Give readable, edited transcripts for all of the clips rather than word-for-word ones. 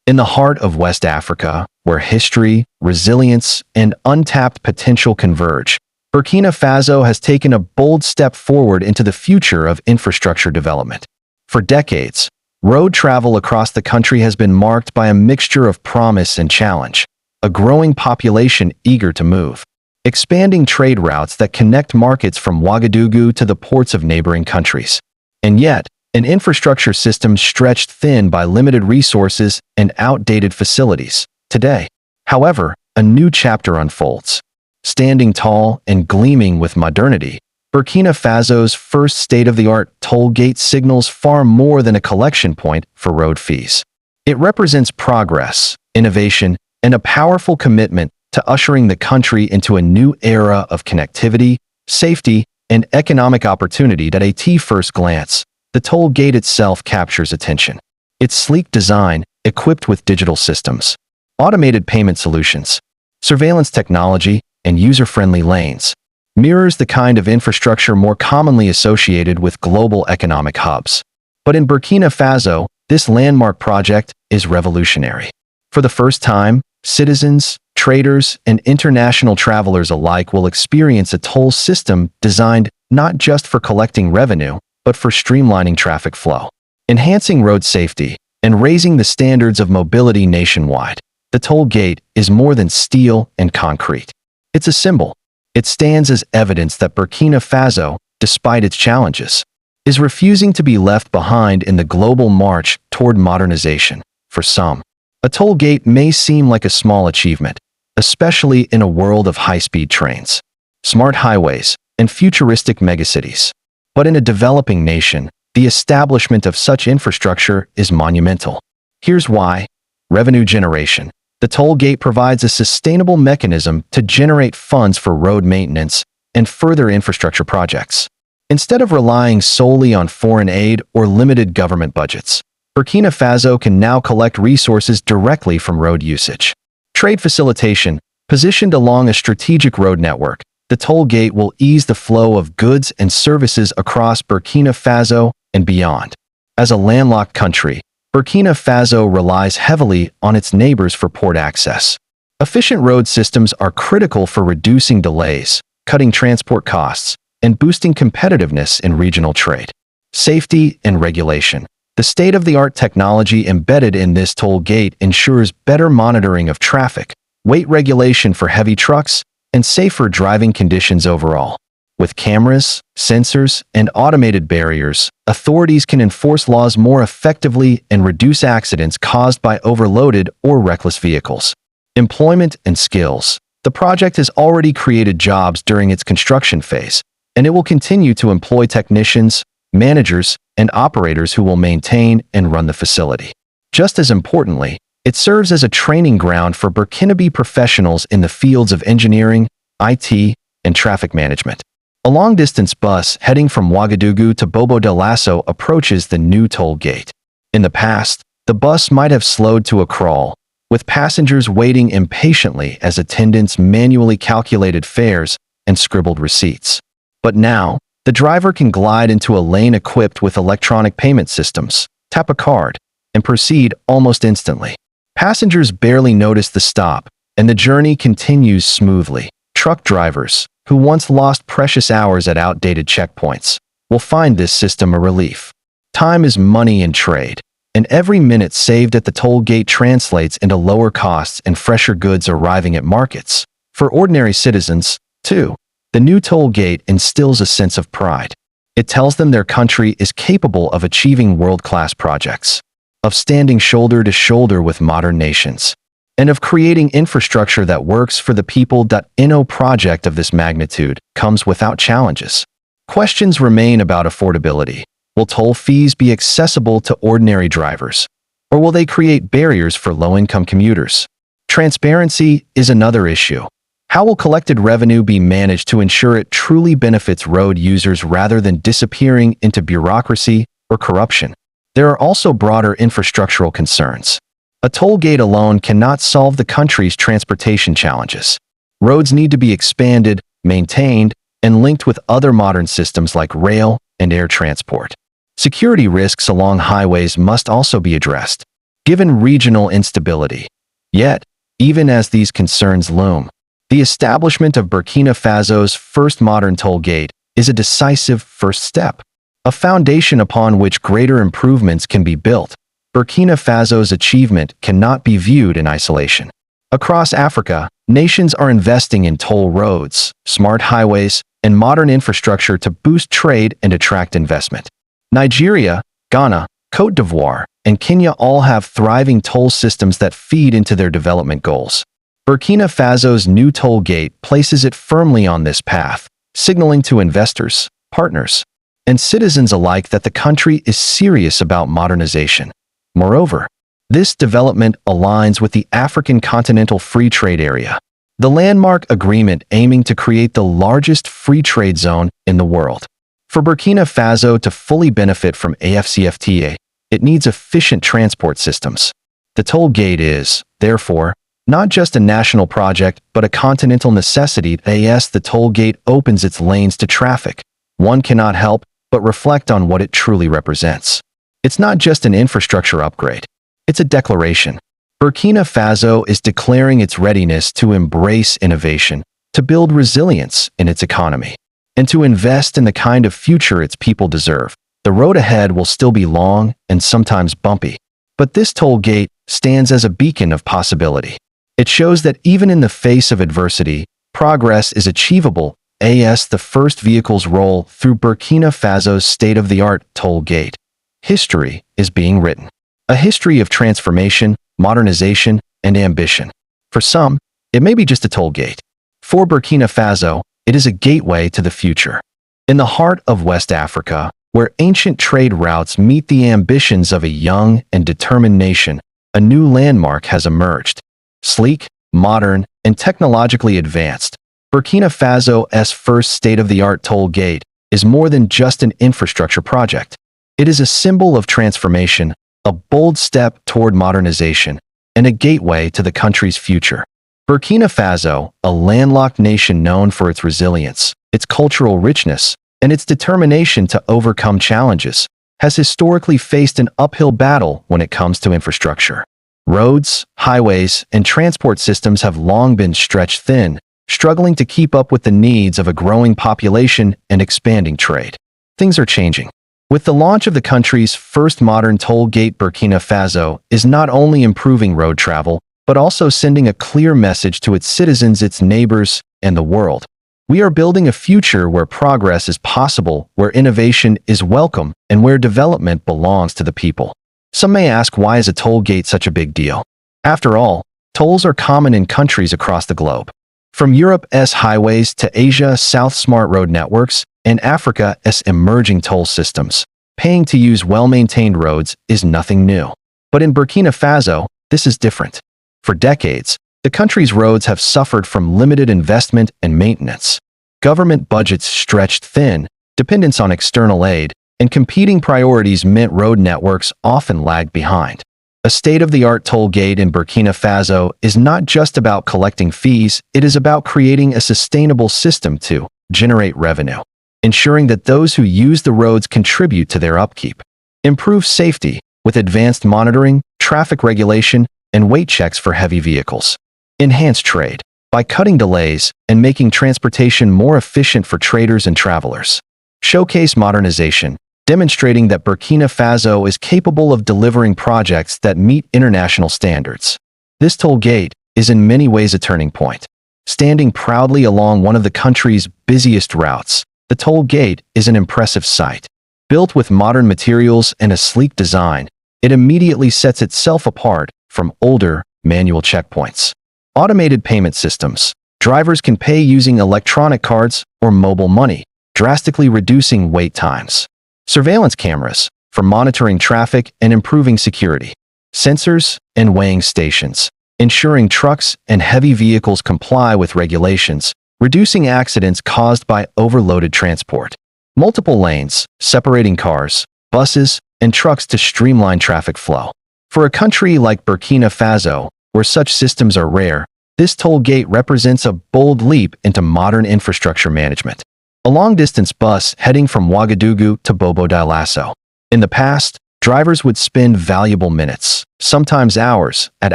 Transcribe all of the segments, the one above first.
In the heart of West Africa, where history, resilience, and untapped potential converge, Burkina Faso has taken a bold step forward into the future of infrastructure development. For decades, road travel across the country has been marked by a mixture of promise and challenge, a growing population eager to move, expanding trade routes that connect markets from Ouagadougou to the ports of neighboring countries. And yet, an infrastructure system stretched thin by limited resources and outdated facilities. Today, however, a new chapter unfolds. Standing tall and gleaming with modernity, Burkina Faso's first state-of-the-art toll gate signals far more than a collection point for road fees. It represents progress, innovation, and a powerful commitment to ushering the country into a new era of connectivity, safety, and economic opportunity. At a first glance, the toll gate itself captures attention. Its sleek design, equipped with digital systems, automated payment solutions, surveillance technology, and user-friendly lanes, mirrors the kind of infrastructure more commonly associated with global economic hubs. But in Burkina Faso, this landmark project is revolutionary. For the first time, citizens, traders, and international travelers alike will experience a toll system designed not just for collecting revenue, but for streamlining traffic flow, enhancing road safety, and raising the standards of mobility nationwide. The toll gate is more than steel and concrete. It's a symbol. It stands as evidence that Burkina Faso, despite its challenges, is refusing to be left behind in the global march toward modernization. For some, a toll gate may seem like a small achievement, especially in a world of high-speed trains, smart highways, and futuristic megacities. But in a developing nation, the establishment of such infrastructure is monumental. Here's why. Revenue generation. The toll gate provides a sustainable mechanism to generate funds for road maintenance and further infrastructure projects. Instead of relying solely on foreign aid or limited government budgets, Burkina Faso can now collect resources directly from road usage. Trade facilitation. Positioned along a strategic road network, the toll gate will ease the flow of goods and services across Burkina Faso and beyond. As a landlocked country, Burkina Faso relies heavily on its neighbors for port access. Efficient road systems are critical for reducing delays, cutting transport costs, and boosting competitiveness in regional trade. Safety and regulation. The state-of-the-art technology embedded in this toll gate ensures better monitoring of traffic, weight regulation for heavy trucks, and safer driving conditions overall. With cameras, sensors, and automated barriers, authorities can enforce laws more effectively and reduce accidents caused by overloaded or reckless vehicles. Employment and skills. The project has already created jobs during its construction phase, and it will continue to employ technicians, managers, and operators who will maintain and run the facility. Just as importantly, it serves as a training ground for Burkinabe professionals in the fields of engineering, IT, and traffic management. A long-distance bus heading from Ouagadougou to Bobo Dioulasso approaches the new toll gate. In the past, the bus might have slowed to a crawl, with passengers waiting impatiently as attendants manually calculated fares and scribbled receipts. But now, the driver can glide into a lane equipped with electronic payment systems, tap a card, and proceed almost instantly. Passengers barely notice the stop, and the journey continues smoothly. Truck drivers, who once lost precious hours at outdated checkpoints, will find this system a relief. Time is money in trade, and every minute saved at the toll gate translates into lower costs and fresher goods arriving at markets. For ordinary citizens, too, the new toll gate instills a sense of pride. It tells them their country is capable of achieving world-class projects, of standing shoulder to shoulder with modern nations, and of creating infrastructure that works for the people. No project of this magnitude comes without challenges. Questions remain about affordability. Will toll fees be accessible to ordinary drivers, or will they create barriers for low-income commuters? Transparency is another issue. How will collected revenue be managed to ensure it truly benefits road users rather than disappearing into bureaucracy or corruption? There are also broader infrastructural concerns. A toll gate alone cannot solve the country's transportation challenges. Roads need to be expanded, maintained, and linked with other modern systems like rail and air transport. Security risks along highways must also be addressed. given regional instability. Yet, even as these concerns loom, the establishment of Burkina Faso's first modern toll gate is a decisive first step, a foundation upon which greater improvements can be built. Burkina Faso's achievement cannot be viewed in isolation. Across Africa, nations are investing in toll roads, smart highways, and modern infrastructure to boost trade and attract investment. Nigeria, Ghana, Côte d'Ivoire, and Kenya all have thriving toll systems that feed into their development goals. Burkina Faso's new toll gate places it firmly on this path, signaling to investors, partners, and citizens alike that the country is serious about modernization. Moreover, this development aligns with the African Continental Free Trade Area, the landmark agreement aiming to create the largest free trade zone in the world. For Burkina Faso to fully benefit from AfCFTA, it needs efficient transport systems. The toll gate is, therefore, not just a national project but a continental necessity. As the toll gate opens its lanes to traffic, one cannot help but reflect on what it truly represents. It's not just an infrastructure upgrade. It's a declaration. Burkina Faso is declaring its readiness to embrace innovation, to build resilience in its economy, and to invest in the kind of future its people deserve. The road ahead will still be long and sometimes bumpy, but this toll gate stands as a beacon of possibility. It shows that even in the face of adversity, progress is achievable. As the first vehicles roll through Burkina Faso's state-of-the-art toll gate, history is being written. A history of transformation, modernization, and ambition. For some, it may be just a toll gate. For Burkina Faso, it is a gateway to the future. In the heart of West Africa, where ancient trade routes meet the ambitions of a young and determined nation, a new landmark has emerged. Sleek, modern, and technologically advanced, Burkina Faso's first state-of-the-art toll gate is more than just an infrastructure project. It is a symbol of transformation, a bold step toward modernization, and a gateway to the country's future. Burkina Faso, a landlocked nation known for its resilience, its cultural richness, and its determination to overcome challenges, has historically faced an uphill battle when it comes to infrastructure. Roads, highways, and transport systems have long been stretched thin, struggling to keep up with the needs of a growing population and expanding trade. Things are changing. With the launch of the country's first modern toll gate, Burkina Faso is not only improving road travel, but also sending a clear message to its citizens, its neighbors, and the world. We are building a future where progress is possible, where innovation is welcome, and where development belongs to the people. Some may ask, why is a toll gate such a big deal? After all, tolls are common in countries across the globe. From Europe's highways to Asia's South smart road networks and Africa's emerging toll systems, paying to use well-maintained roads is nothing new. But in Burkina Faso, this is different. For decades, the country's roads have suffered from limited investment and maintenance. Government budgets stretched thin, dependence on external aid, and competing priorities meant road networks often lagged behind. A state-of-the-art toll gate in Burkina Faso is not just about collecting fees, it is about creating a sustainable system to generate revenue, ensuring that those who use the roads contribute to their upkeep. Improve safety with advanced monitoring, traffic regulation, and weight checks for heavy vehicles. Enhance trade by cutting delays and making transportation more efficient for traders and travelers. Showcase modernization, demonstrating that Burkina Faso is capable of delivering projects that meet international standards. This toll gate is in many ways a turning point. Standing proudly along one of the country's busiest routes, the toll gate is an impressive sight. Built with modern materials and a sleek design, it immediately sets itself apart from older, manual checkpoints. Automated payment systems. Drivers can pay using electronic cards or mobile money, drastically reducing wait times. Surveillance cameras for monitoring traffic and improving security. Sensors and weighing stations, ensuring trucks and heavy vehicles comply with regulations, reducing accidents caused by overloaded transport. Multiple lanes, separating cars, buses, and trucks to streamline traffic flow. For a country like Burkina Faso, where such systems are rare, this toll gate represents a bold leap into modern infrastructure management. A long-distance bus heading from Ouagadougou to Bobo Dioulasso. In the past, Drivers would spend valuable minutes, sometimes hours, at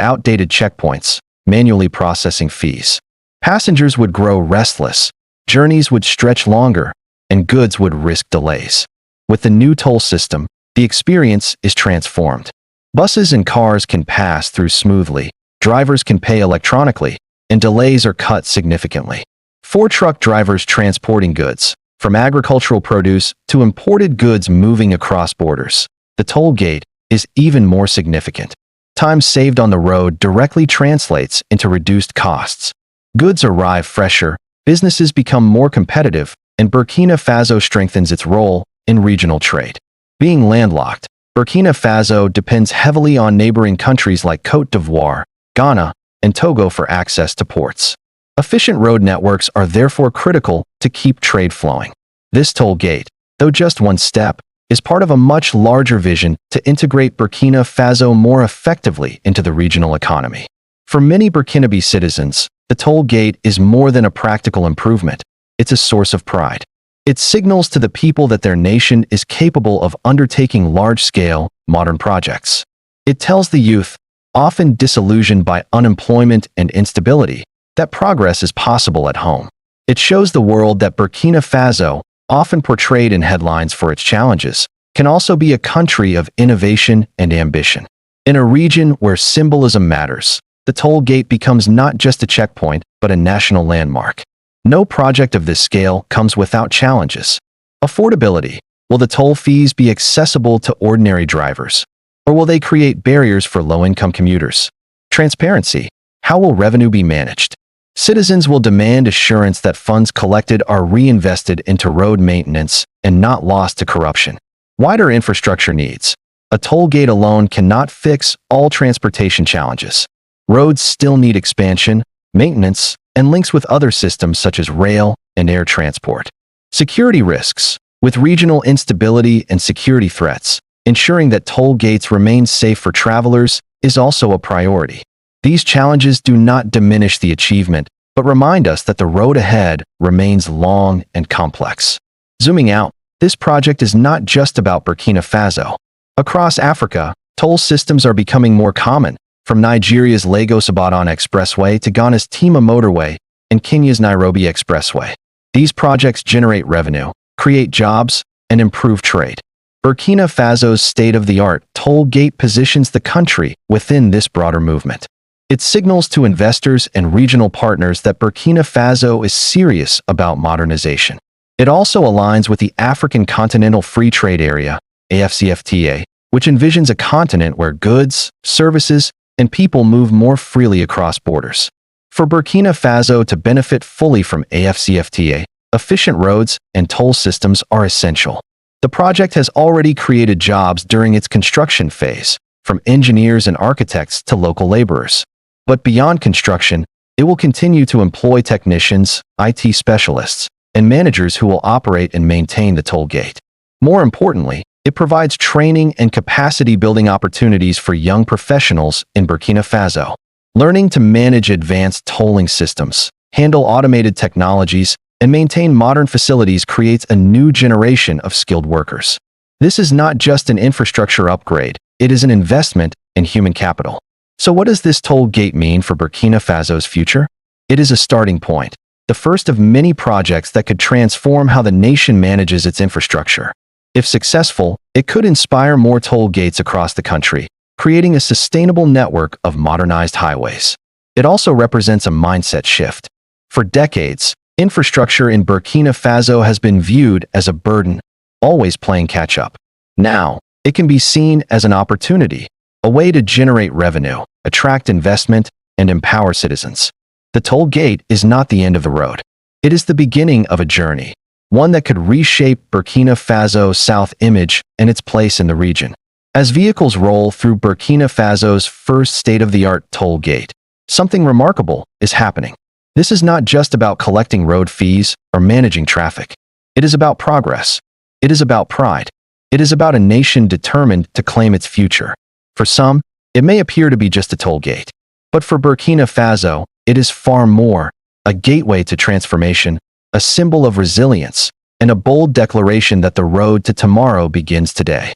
outdated checkpoints, manually processing fees. Passengers would grow restless, journeys would stretch longer, and goods would risk delays. With the new toll system, the experience is transformed. Buses and cars can pass through smoothly, drivers can pay electronically, and delays are cut significantly. For truck drivers transporting goods, from agricultural produce to imported goods moving across borders, the toll gate is even more significant. Time saved on the road directly translates into reduced costs. Goods arrive fresher, businesses become more competitive, and Burkina Faso strengthens its role in regional trade. Being landlocked, Burkina Faso depends heavily on neighboring countries like Côte d'Ivoire, Ghana, and Togo for access to ports. Efficient road networks are therefore critical to keep trade flowing. This toll gate, though just one step, is part of a much larger vision to integrate Burkina Faso more effectively into the regional economy. For many Burkinabe citizens, the toll gate is more than a practical improvement. It's a source of pride. It signals to the people that their nation is capable of undertaking large-scale, modern projects. It tells the youth, often disillusioned by unemployment and instability, that progress is possible at home. It shows the world that Burkina Faso, often portrayed in headlines for its challenges, can also be a country of innovation and ambition. In a region where symbolism matters, the toll gate becomes not just a checkpoint, but a national landmark. No project of this scale comes without challenges. Affordability. Will the toll fees be accessible to ordinary drivers? Or will they create barriers for low-income commuters? Transparency. How will revenue be managed? Citizens will demand assurance that funds collected are reinvested into road maintenance and not lost to corruption. Wider infrastructure needs. A toll gate alone cannot fix all transportation challenges. Roads still need expansion, maintenance, and links with other systems such as rail and air transport. Security risks. With regional instability and security threats, ensuring that toll gates remain safe for travelers is also a priority. These challenges do not diminish the achievement, but remind us that the road ahead remains long and complex. Zooming out, this project is not just about Burkina Faso. Across Africa, toll systems are becoming more common, from Nigeria's Lagos-Ibadan Expressway to Ghana's Tema Motorway and Kenya's Nairobi Expressway. These projects generate revenue, create jobs, and improve trade. Burkina Faso's state-of-the-art toll gate positions the country within this broader movement. It signals to investors and regional partners that Burkina Faso is serious about modernization. It also aligns with the African Continental Free Trade Area, AfCFTA, which envisions a continent where goods, services, and people move more freely across borders. For Burkina Faso to benefit fully from AfCFTA, efficient roads and toll systems are essential. The project has already created jobs during its construction phase, from engineers and architects to local laborers. But beyond construction, it will continue to employ technicians, IT specialists, and managers who will operate and maintain the toll gate. More importantly, it provides training and capacity-building opportunities for young professionals in Burkina Faso. Learning to manage advanced tolling systems, handle automated technologies, and maintain modern facilities creates a new generation of skilled workers. This is not just an infrastructure upgrade, it is an investment in human capital. So what does this toll gate mean for Burkina Faso's future? It is a starting point, the first of many projects that could transform how the nation manages its infrastructure. If successful, it could inspire more toll gates across the country, creating a sustainable network of modernized highways. It also represents a mindset shift. For decades, infrastructure in Burkina Faso has been viewed as a burden, always playing catch-up. Now, it can be seen as an opportunity, a way to generate revenue, attract investment, and empower citizens. The toll gate is not the end of the road. It is the beginning of a journey, one that could reshape Burkina Faso's South image and its place in the region. As vehicles roll through Burkina Faso's first state-of-the-art toll gate, something remarkable is happening. This is not just about collecting road fees or managing traffic. It is about progress. It is about pride. It is about a nation determined to claim its future. For some, it may appear to be just a toll gate. But for Burkina Faso, it is far more, a gateway to transformation, a symbol of resilience, and a bold declaration that the road to tomorrow begins today.